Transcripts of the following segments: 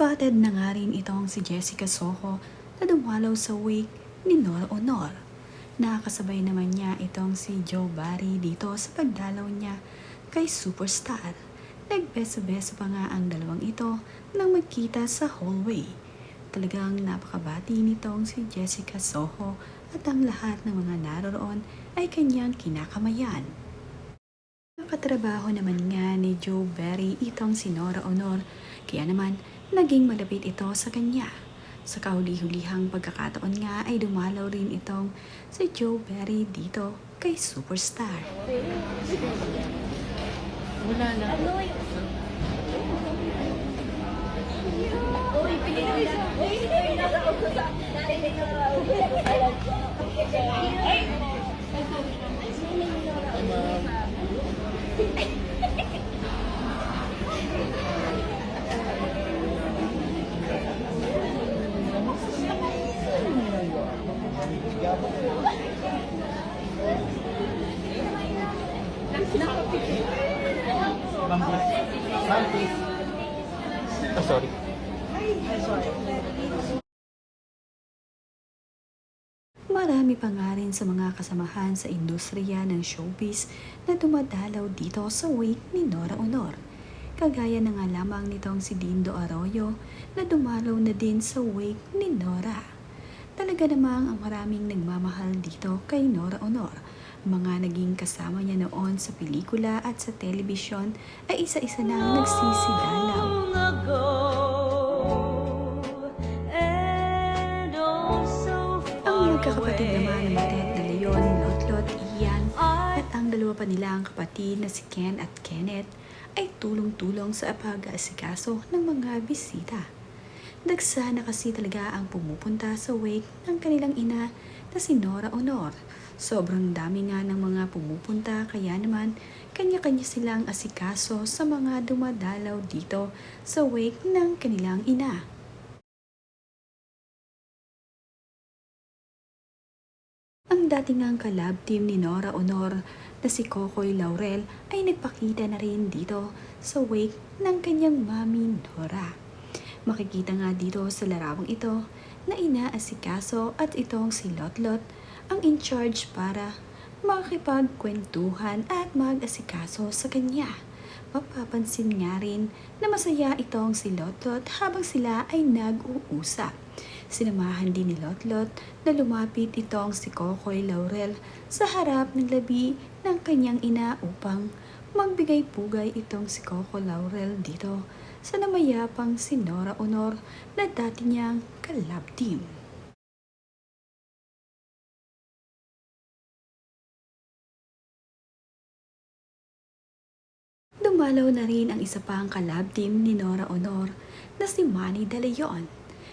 Spotted na nga rin itong si Jessica Soho na dumalaw sa wake ni Nora Honor. Nakakasabay naman niya itong si Joe Barry dito sa pagdalaw niya kay Superstar. Nagbeso-beso pa nga ang dalawang ito nang magkita sa hallway. Talagang napakabati nitong si Jessica Soho at ang lahat ng mga naroroon ay kanyang kinakamayan. Nakatrabaho naman nga ni Joe Barry itong si Nora Honor, kaya naman naging malapit ito sa kanya. Sa kahuli-hulihang pagkakataon nga ay dumalaw rin itong si Joe Barry dito kay Superstar. Wala na. Oh, sorry. Marami pa nga rin sa mga kasamahan sa industriya ng showbiz na dumadalaw dito sa wake ni Nora Honor. Kagaya na nga lamang nitong si Dindo Arroyo na dumalaw na din sa wake ni Nora. Talaga namang ang maraming nagmamahal dito kay Nora Honor. Mga naging kasama niya noon sa pelikula at sa telebisyon ay isa-isa nang nagsisidalaw. Ang magkakapatid naman na Matet de Leon, Lotlot, Ian at ang dalawa pa nilang kapatid na si Ken at Kenneth ay tulong-tulong sa pag-aasikaso ng mga bisita. Dagsa na kasi talaga ang pumupunta sa wake ng kanilang ina na si Nora Honor. Sobrang dami nga ng mga pumupunta kaya naman kanya-kanya silang asikaso sa mga dumadalaw dito sa wake ng kanilang ina. Ang datingang kalab team ni Nora Honor na si Kokoy Laurel ay nagpakita na rin dito sa wake ng kanyang mami Nora. Makikita nga dito sa larawang ito na inaasikaso at itong si Lotlot ang in charge para makipagkwentuhan at mag-asikaso sa kanya. Mapapansin nga rin na masaya itong si Lotlot habang sila ay nag-uusap. Sinamahan din ni Lotlot na lumapit itong si Kokoy Laurel sa harap ng labi ng kanyang ina upang magbigay pugay itong si Kokoy Laurel dito sa namayapang si Nora Honor na dati niyang kalab team. Dumalaw na rin ang isa pang kalab team ni Nora Honor na si Manny De Leon,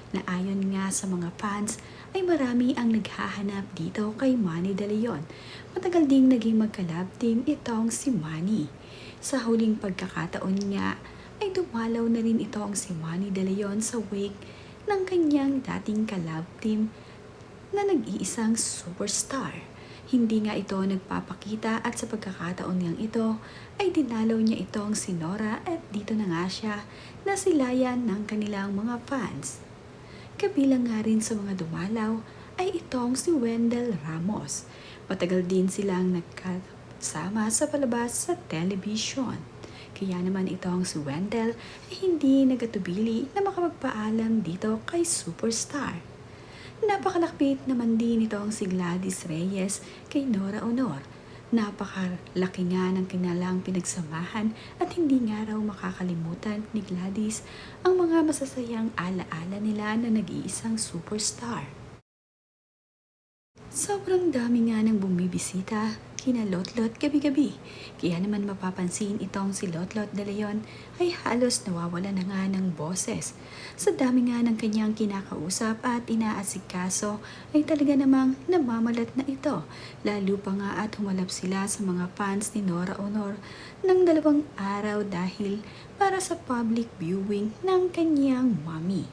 na ayon nga sa mga fans ay marami ang naghahanap dito kay Manny De Leon. Matagal ding naging magkalab team itong si Manny. Sa huling pagkakataon nga ay dumalaw na rin itong si Manny De Leon sa wake ng kanyang dating kalab team na nag-iisang superstar. Hindi nga ito nagpapakita at sa pagkakataon niyang ito ay dinalaw niya itong si Nora at dito na nga siya nasilayan ng kanilang mga fans. Kabilang nga rin sa mga dumalaw ay itong si Wendell Ramos. Matagal din silang nagkasama sa palabas sa television. Kaya naman itong si Wendell ay hindi nagatubili na makapagpaalam dito kay Superstar. Napakalapit naman din itong si Gladys Reyes kay Nora Honor. Napakalaki nga ng kanilang pinagsamahan at hindi nga raw makakalimutan ni Gladys ang mga masasayang alaala nila na nag-iisang superstar. Sobrang dami nga ng bumibisita kina Lotlot gabi-gabi. Kaya naman mapapansin itong si Lotlot De Leon ay halos nawawala na nga ng boses. Sa dami nga ng kanyang kinakausap at inaasikaso ay talaga namang namamalat na ito. Lalo pa nga at humalap sila sa mga fans ni Nora Honor ng 2 araw dahil para sa public viewing ng kanyang mommy.